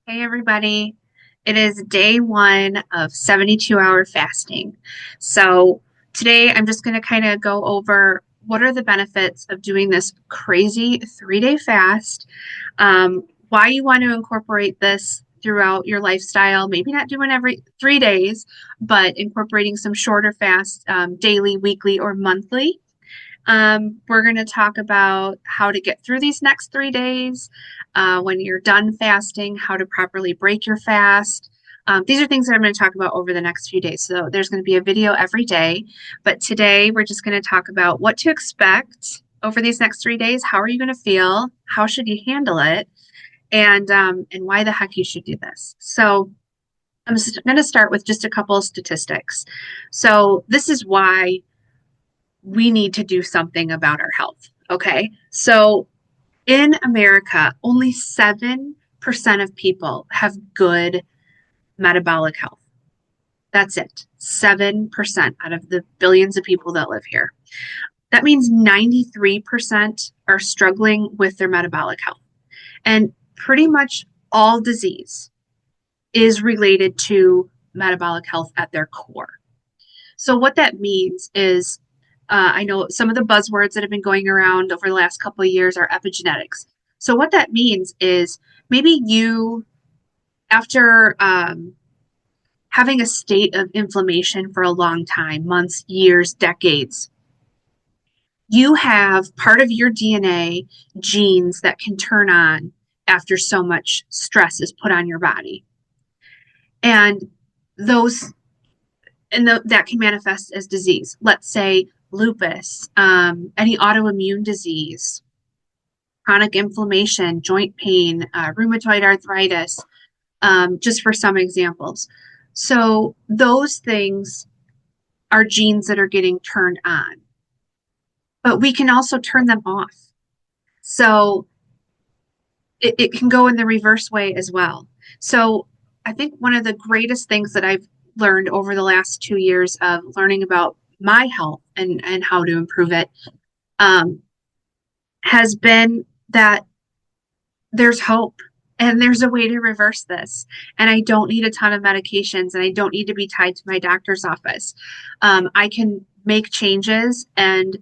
Hey everybody. It is day one of 72-hour fasting. So today I'm just going to kind of go over what are the benefits of doing this crazy 3-day fast, why you want to incorporate this throughout your lifestyle, maybe not doing every 3 days, but incorporating some shorter fasts daily, weekly, or monthly. We're going to talk about how to get through these next 3 days, when you're done fasting, how to properly break your fast. These are things that I'm going to talk about over the next few days. So there's going to be a video every day, but today we're just going to talk about what to expect over these next 3 days. How are you going to feel? How should you handle it? And why the heck you should do this. So I'm going to start with just a couple of statistics. So this is why we need to do something about our health. Okay. So in America, only 7% of people have good metabolic health. That's it. 7% out of the billions of people that live here. That means 93% are struggling with their metabolic health. And pretty much all disease is related to metabolic health at their core. So, what that means is I know some of the buzzwords that have been going around over the last couple of years are epigenetics. So, what that means is maybe you, after having a state of inflammation for a long time, months, years, decades, you have part of your DNA genes that can turn on after so much stress is put on your body. And those that can manifest as disease. Let's say lupus, any autoimmune disease, chronic inflammation, joint pain, rheumatoid arthritis, just for some examples. So those things are genes that are getting turned on, but we can also turn them off. So it can go in the reverse way as well. So I think one of the greatest things that I've learned over the last 2 years of learning about my health and how to improve it, um, has been that there's hope and there's a way to reverse this. And I don't need a ton of medications and I don't need to be tied to my doctor's office. I can make changes and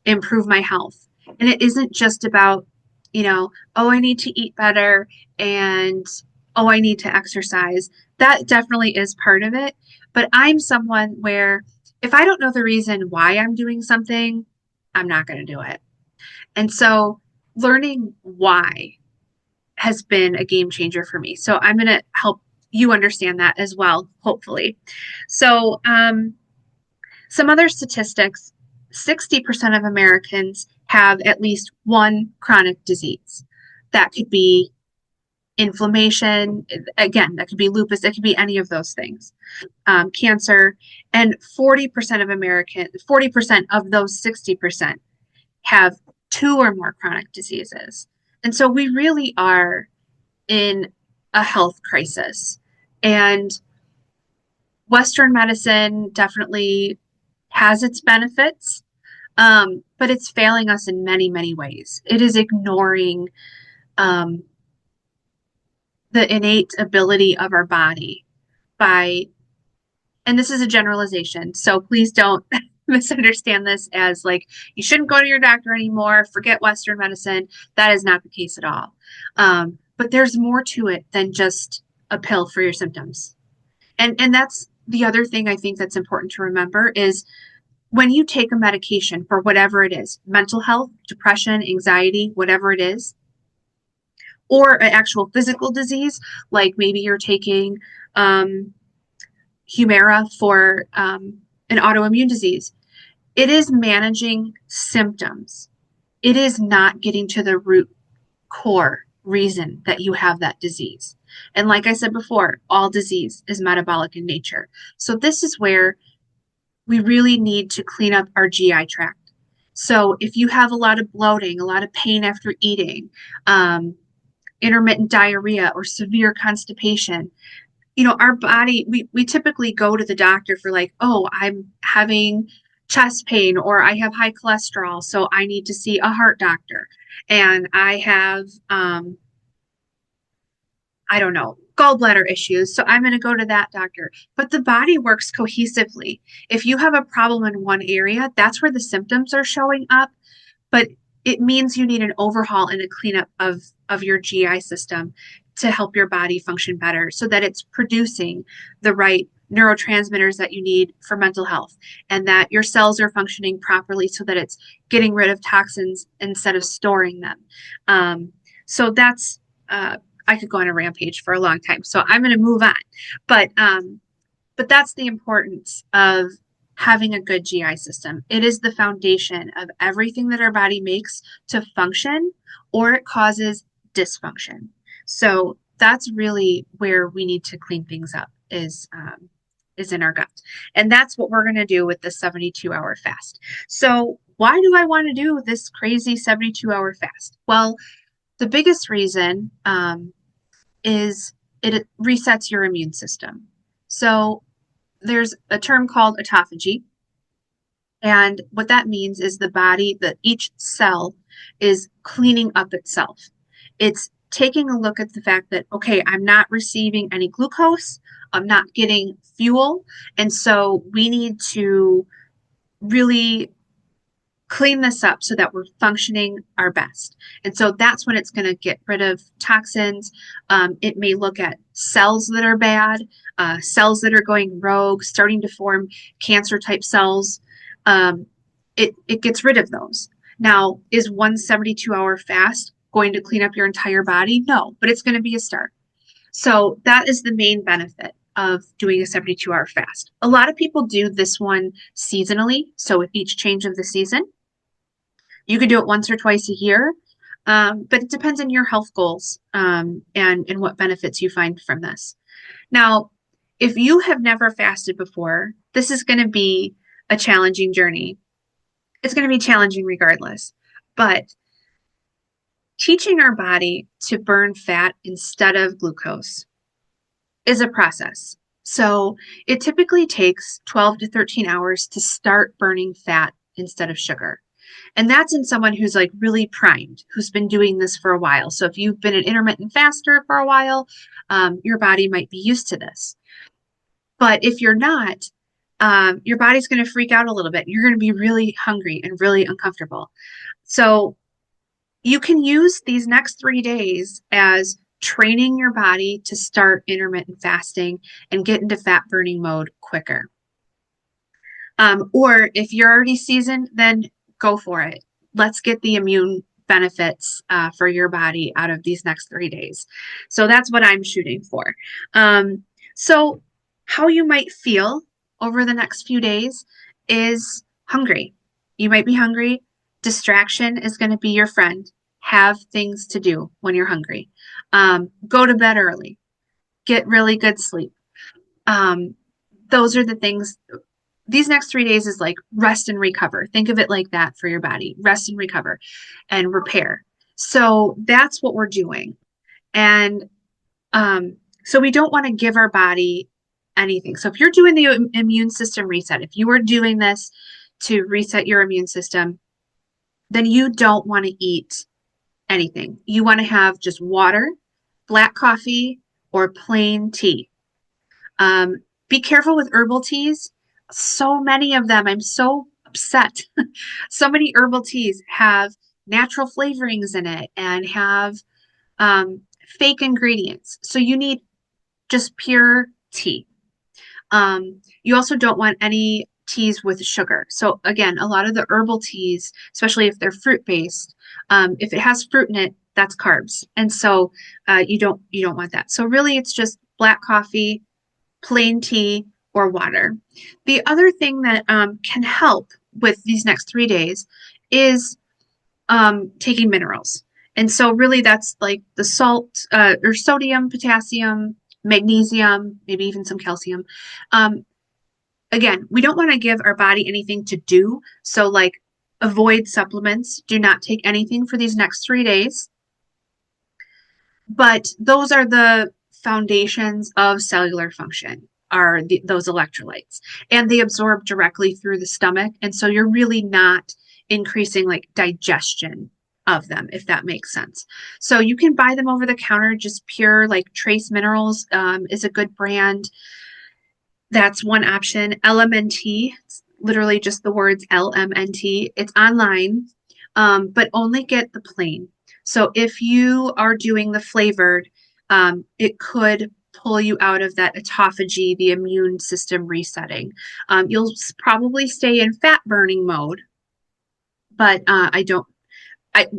improve my health. And it isn't just about, oh, I need to eat better and oh, I need to exercise. That definitely is part of it. But I'm someone where if I don't know the reason why I'm doing something, I'm not going to do it. And so learning why has been a game changer for me. So I'm going to help you understand that as well, hopefully. So, some other statistics: 60% of Americans have at least one chronic disease. That could be inflammation, again, that could be lupus, that could be any of those things, cancer. And 40% of those 60% have two or more chronic diseases. And so we really are in a health crisis. And Western medicine definitely has its benefits, but it's failing us in many, many ways. It is ignoring um, the innate ability of our body by, and this is a generalization, so please don't misunderstand this as like you shouldn't go to your doctor anymore, forget Western medicine. That is not the case at all. But there's more to it than just a pill for your symptoms. And that's the other thing I think that's important to remember is when you take a medication for whatever it is, mental health, depression, anxiety, whatever it is, or an actual physical disease, like maybe you're taking Humira for an autoimmune disease, it is managing symptoms. It is not getting to the root core reason that you have that disease. And like I said before, all disease is metabolic in nature. So this is where we really need to clean up our GI tract. So if you have a lot of bloating, a lot of pain after eating, intermittent diarrhea or severe constipation, our body, we typically go to the doctor for like, oh, I'm having chest pain or I have high cholesterol, so I need to see a heart doctor. And I have I don't know, gallbladder issues. So I'm going to go to that doctor. But the body works cohesively. If you have a problem in one area, that's where the symptoms are showing up. But it means you need an overhaul and a cleanup of your GI system to help your body function better so that it's producing the right neurotransmitters that you need for mental health and that your cells are functioning properly so that it's getting rid of toxins instead of storing them. So that's I could go on a rampage for a long time. So I'm going to move on. But that's the importance of having a good GI system. It is the foundation of everything that our body makes to function, or it causes dysfunction. So that's really where we need to clean things up is in our gut. And that's what we're going to do with the 72-hour fast. So why do I want to do this crazy 72-hour fast? Well, the biggest reason is it resets your immune system. So there's a term called autophagy. And what that means is the body, that each cell is cleaning up itself. It's taking a look at the fact that, okay, I'm not receiving any glucose, I'm not getting fuel. And so we need to really clean this up so that we're functioning our best. And so that's when it's going to get rid of toxins. It may look at cells that are bad, cells that are going rogue, starting to form cancer type cells. It gets rid of those. Now, is one 72-hour fast going to clean up your entire body? No, but it's going to be a start. So that is the main benefit of doing a 72-hour fast. A lot of people do this one seasonally. So with each change of the season, you could do it once or twice a year, but it depends on your health goals and what benefits you find from this. Now, if you have never fasted before, this is going to be a challenging journey. It's going to be challenging regardless, but teaching our body to burn fat instead of glucose is a process. So it typically takes 12 to 13 hours to start burning fat instead of sugar. And that's in someone who's like really primed, who's been doing this for a while. So if you've been an intermittent faster for a while, your body might be used to this. But if you're not, your body's going to freak out a little bit. You're going to be really hungry and really uncomfortable. So you can use these next 3 days as training your body to start intermittent fasting and get into fat burning mode quicker. Or if you're already seasoned, then go for it. Let's get the immune benefits for your body out of these next 3 days. So that's what I'm shooting for. So how you might feel over the next few days is hungry. You might be hungry. Distraction is going to be your friend. Have things to do when you're hungry. Go to bed early. Get really good sleep. Those are the things. These next 3 days is like rest and recover. Think of it like that for your body. Rest and recover and repair. So that's what we're doing. And so we don't want to give our body anything. So if you're doing the immune system reset, if you are doing this to reset your immune system, then you don't want to eat anything. You want to have just water, black coffee, or plain tea. Be careful with herbal teas. So many of them, I'm so upset. So many herbal teas have natural flavorings in it and have fake ingredients. So you need just pure tea. You also don't want any teas with sugar. So again, a lot of the herbal teas, especially if they're fruit-based, if it has fruit in it, that's carbs. And so you don't want that. So really it's just black coffee, plain tea, or water. The other thing that can help with these next 3 days is taking minerals. And so really that's like the salt or sodium, potassium, magnesium, maybe even some calcium. Again, we don't want to give our body anything to do. So like avoid supplements. Do not take anything for these next 3 days. But those are the foundations of cellular function, are those electrolytes. And they absorb directly through the stomach. And so you're really not increasing like digestion of them, if that makes sense. So you can buy them over the counter, just pure like trace minerals is a good brand. That's one option. LMNT, it's literally just the words LMNT. It's online, but only get the plain. So if you are doing the flavored, it could pull you out of that autophagy, the immune system resetting. You'll probably stay in fat burning mode, but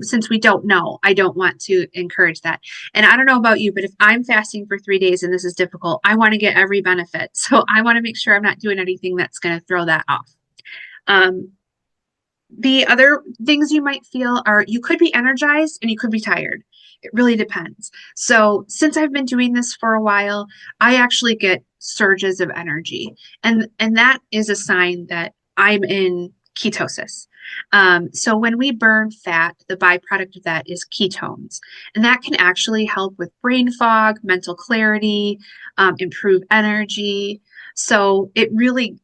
since we don't know, I don't want to encourage that. And I don't know about you, but if I'm fasting for 3 days and this is difficult, I want to get every benefit. So I want to make sure I'm not doing anything that's going to throw that off. Um, the other things you might feel are you could be energized and you could be tired. It really depends. So, since I've been doing this for a while, I actually get surges of energy. And that is a sign that I'm in ketosis. So, when we burn fat, the byproduct of that is ketones. And that can actually help with brain fog, mental clarity, improve energy. So, it really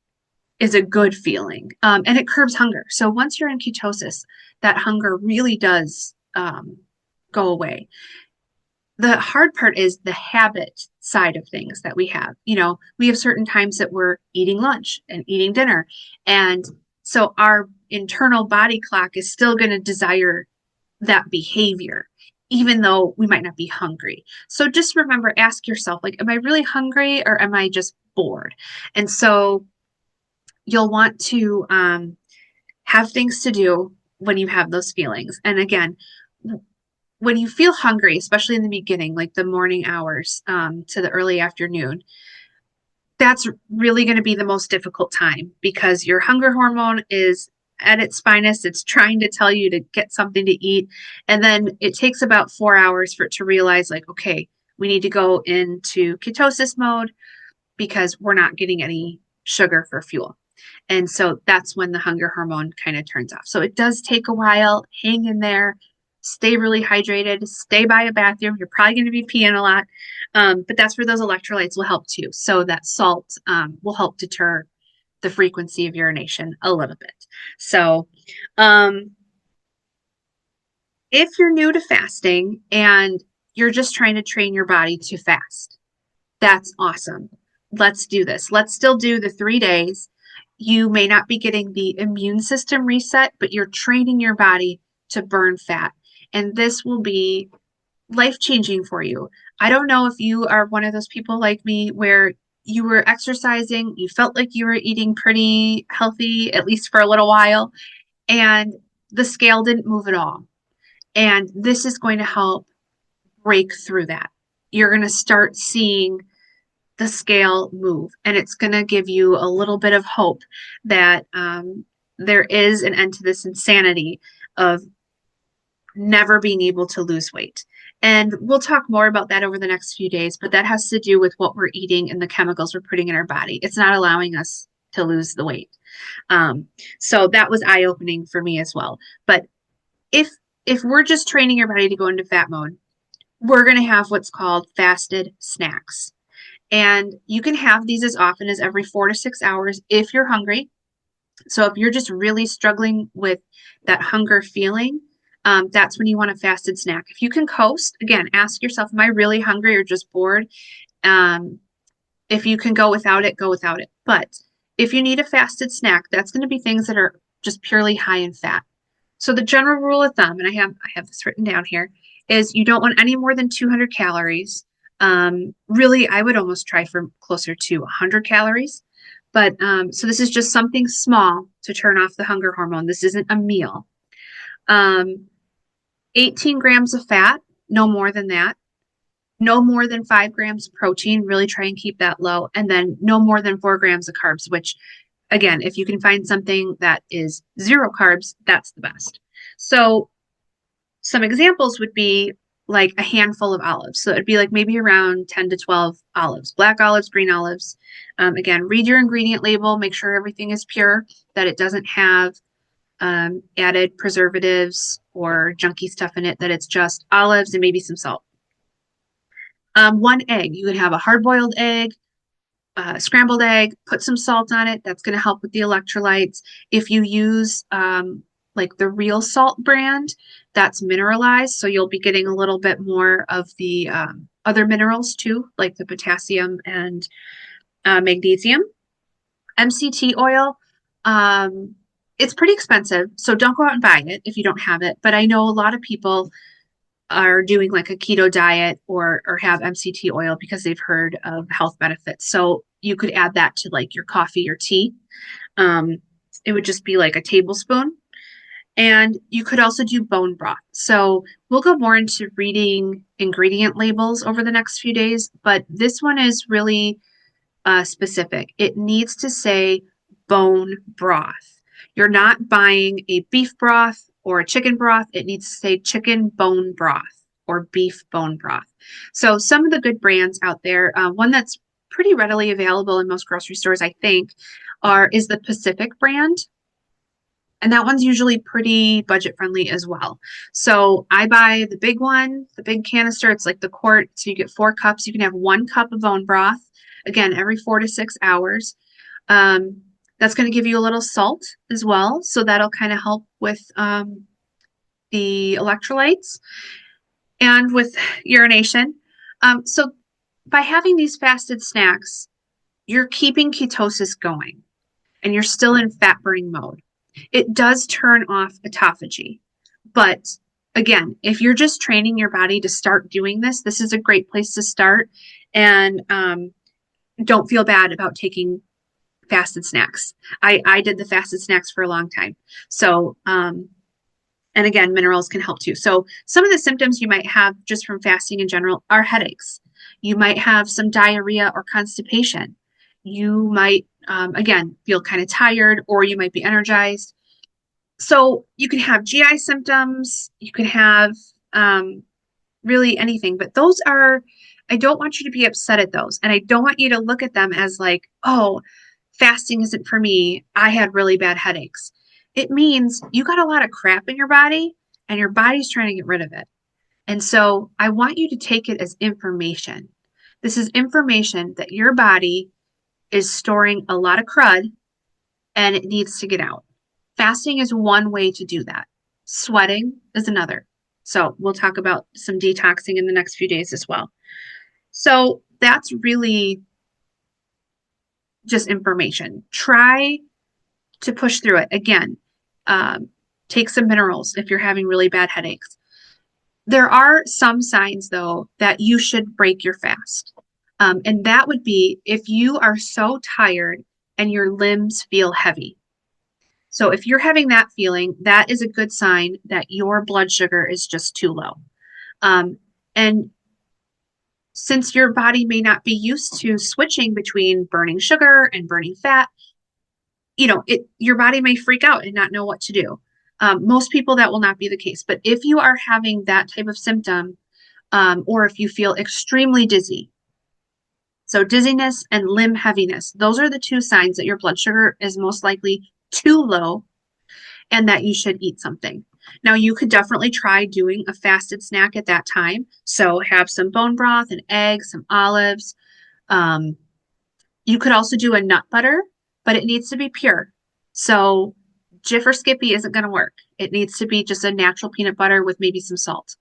is a good feeling. And it curbs hunger. So once you're in ketosis, that hunger really does go away. The hard part is the habit side of things that we have. You know, we have certain times that we're eating lunch and eating dinner. And so our internal body clock is still going to desire that behavior, even though we might not be hungry. So just remember, ask yourself, like, am I really hungry or am I just bored? And so you'll want to have things to do when you have those feelings. And again, when you feel hungry, especially in the beginning, like the morning hours to the early afternoon, that's really going to be the most difficult time because your hunger hormone is at its finest. It's trying to tell you to get something to eat. And then it takes about 4 hours for it to realize, like, okay, we need to go into ketosis mode because we're not getting any sugar for fuel. And so that's when the hunger hormone kind of turns off. So it does take a while. Hang in there, stay really hydrated, stay by a bathroom. You're probably going to be peeing a lot. But that's where those electrolytes will help too. So that salt will help deter the frequency of urination a little bit. So um, if you're new to fasting and you're just trying to train your body to fast, that's awesome. Let's do this. Let's still do the 3 days. You may not be getting the immune system reset, but you're training your body to burn fat. And this will be life changing for you. I don't know if you are one of those people like me where you were exercising, you felt like you were eating pretty healthy, at least for a little while, and the scale didn't move at all. And this is going to help break through that. You're going to start seeing the scale move, and it's going to give you a little bit of hope that there is an end to this insanity of never being able to lose weight. And we'll talk more about that over the next few days, but that has to do with what we're eating and the chemicals we're putting in our body. It's not allowing us to lose the weight. So that was eye-opening for me as well. But if we're just training your body to go into fat mode, we're going to have what's called fasted snacks. And you can have these as often as every 4 to 6 hours if you're hungry. So if you're just really struggling with that hunger feeling, that's when you want a fasted snack. If you can coast, again, ask yourself, am I really hungry or just bored? If you can go without it, go without it. But if you need a fasted snack, that's going to be things that are just purely high in fat. So the general rule of thumb, and I have this written down here, is you don't want any more than 200 calories. Really, I would almost try for closer to 100 calories. But so this is just something small to turn off the hunger hormone. This isn't a meal. 18 grams of fat, no more than that. No more than 5 grams protein, really try and keep that low. And then no more than 4 grams of carbs, which, again, if you can find something that is 0 carbs, that's the best. So some examples would be like a handful of olives. So it'd be like maybe around 10 to 12 olives, black olives, green olives. Again, read your ingredient label, make sure everything is pure, that it doesn't have added preservatives or junky stuff in it, that it's just olives and maybe some salt. 1 egg, you could have a hard-boiled egg, scrambled egg, put some salt on it. That's going to help with the electrolytes. If you use like the real salt brand that's mineralized. So you'll be getting a little bit more of the other minerals too, like the potassium and magnesium. MCT oil, um, it's pretty expensive, so don't go out and buy it if you don't have it. But I know a lot of people are doing like a keto diet or have MCT oil because they've heard of health benefits. So you could add that to like your coffee or tea. Um, it would just be like a tablespoon. And you could also do bone broth. So we'll go more into reading ingredient labels over the next few days, but this one is really specific. It needs to say bone broth. You're not buying a beef broth or a chicken broth. It needs to say chicken bone broth or beef bone broth. So some of the good brands out there, one that's pretty readily available in most grocery stores, I think, is the Pacific brand. And that one's usually pretty budget friendly as well. So I buy the big one, the big canister. It's like the quart. So you get 4 cups. You can have 1 cup of bone broth, again, every 4 to 6 hours. That's going to give you a little salt as well. So that'll kind of help with the electrolytes and with urination. So by having these fasted snacks, you're keeping ketosis going and you're still in fat burning mode. It does turn off autophagy. But again, if you're just training your body to start doing this, this is a great place to start. And don't feel bad about taking fasted snacks. I did the fasted snacks for a long time. So, and again, minerals can help too. So some of the symptoms you might have just from fasting in general are headaches. You might have some diarrhea or constipation. You might, again, feel kind of tired, or you might be energized. So you can have GI symptoms. You can have really anything, but those are, I don't want you to be upset at those. And I don't want you to look at them as like, oh, fasting isn't for me. I had really bad headaches. It means you got a lot of crap in your body and your body's trying to get rid of it. And so I want you to take it as information. This is information that your body is storing a lot of crud and it needs to get out. Fasting is one way to do that. Sweating is another. So we'll talk about some detoxing in the next few days as well. So that's really just information. Try to push through it. Again, take some minerals if you're having really bad headaches. There are some signs, though, that you should break your fast. And that would be if you are so tired and your limbs feel heavy. So if you're having that feeling, that is a good sign that your blood sugar is just too low. And since your body may not be used to switching between burning sugar and burning fat, your body may freak out and not know what to do. Most people, that will not be the case. But if you are having that type of symptom, or if you feel extremely dizzy, so dizziness and limb heaviness, those are the two signs that your blood sugar is most likely too low and that you should eat something. Now, you could definitely try doing a fasted snack at that time. So have some bone broth, an egg, some olives. You could also do a nut butter, but it needs to be pure. So Jif or Skippy isn't going to work. It needs to be just a natural peanut butter with maybe some salt.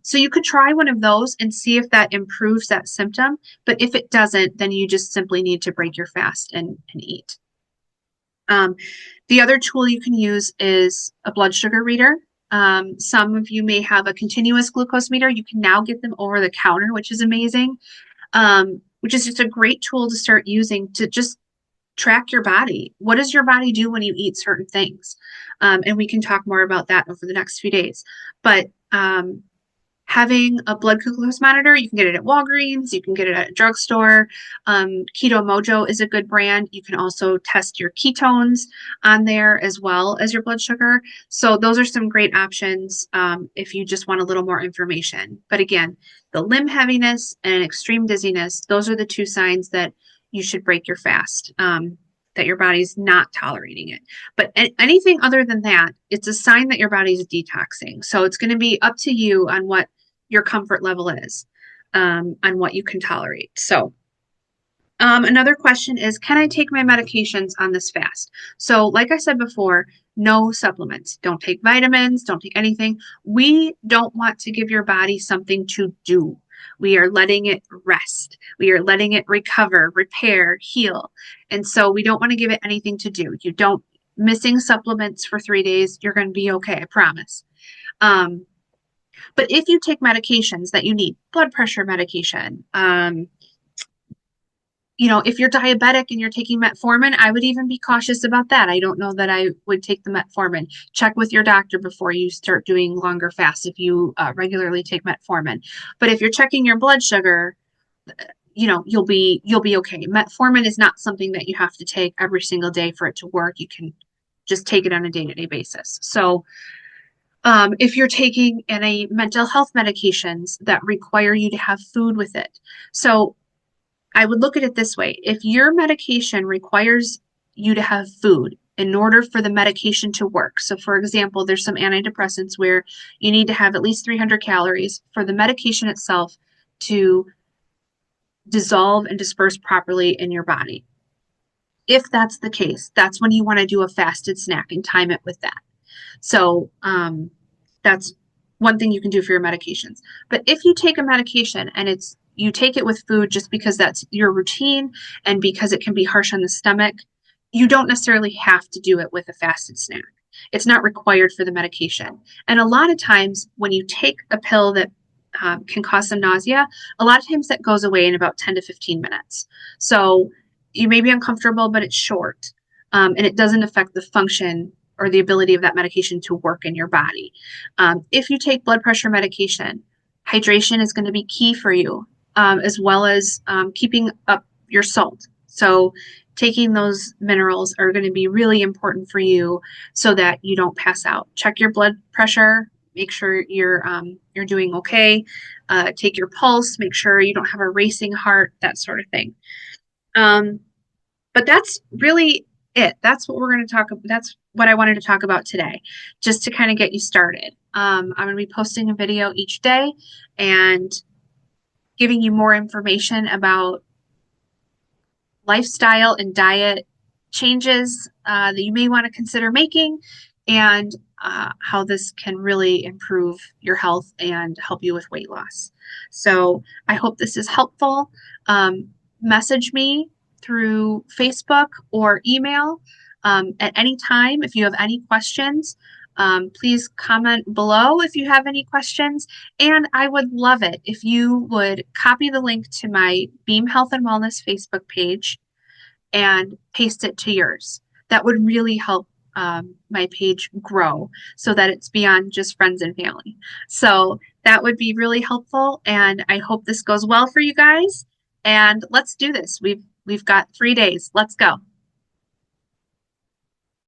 So you could try one of those and see if that improves that symptom. But if it doesn't, then you just simply need to break your fast and eat. The other tool you can use is a blood sugar reader. Some of you may have a continuous glucose meter. You can now get them over the counter, which is amazing, which is just a great tool to start using to just track your body. What does your body do when you eat certain things? And we can talk more about that over the next few days. But having a blood glucose monitor, you can get it at Walgreens, you can get it at a drugstore. Keto Mojo is a good brand. You can also test your ketones on there as well as your blood sugar. So those are some great options if you just want a little more information. But again, the limb heaviness and extreme dizziness, those are the two signs that you should break your fast, that your body's not tolerating it. But anything other than that, it's a sign that your body's detoxing. So it's going to be up to you on what your comfort level is, on what you can tolerate. So another question is, can I take my medications on this fast? So like I said before, No supplements. Don't take vitamins. Don't take anything. We don't want to give your body something to do. We are letting it rest. We are letting it recover, repair, heal. And so we don't want to give it anything to do. You don't missing supplements for 3 days, you're going to be okay, I promise. Um, but if you take medications that you need, blood pressure medication, if you're diabetic and you're taking metformin, I would even be cautious about that. I don't know that I would take the metformin. Check with your doctor before you start doing longer fasts if you regularly take metformin. But if you're checking your blood sugar, you'll be okay. Metformin is not something that you have to take every single day for it to work. You can just take it on a day-to-day basis. So if you're taking any mental health medications that require you to have food with it. So I would look at it this way. If your medication requires you to have food in order for the medication to work. So for example, there's some antidepressants where you need to have at least 300 calories for the medication itself to dissolve and disperse properly in your body. If that's the case, that's when you want to do a fasted snack and time it with that. So that's one thing you can do for your medications. But if you take a medication and you take it with food just because that's your routine and because it can be harsh on the stomach, you don't necessarily have to do it with a fasted snack. It's not required for the medication. And a lot of times when you take a pill that can cause some nausea, a lot of times that goes away in about 10 to 15 minutes. So you may be uncomfortable, but it's short, and it doesn't affect the function or the ability of that medication to work in your body. If you take blood pressure medication, hydration is going to be key for you, as well as keeping up your salt. So taking those minerals are going to be really important for you so that you don't pass out. Check your blood pressure. Make sure you're doing okay. Take your pulse. Make sure you don't have a racing heart. That sort of thing. Um, but that's really it. That's what we're going to talk about. That's what I wanted to talk about today, just to kind of get you started. I'm going to be posting a video each day and giving you more information about lifestyle and diet changes that you may want to consider making and how this can really improve your health and help you with weight loss. So I hope this is helpful. Message me through Facebook or email at any time if you have any questions. Please comment below if you have any questions. And I would love it if you would copy the link to my Beam Health and Wellness Facebook page and paste it to yours. That would really help my page grow so that it's beyond just friends and family. So that would be really helpful. And I hope this goes well for you guys. And let's do this. We've got 3 days. Let's go.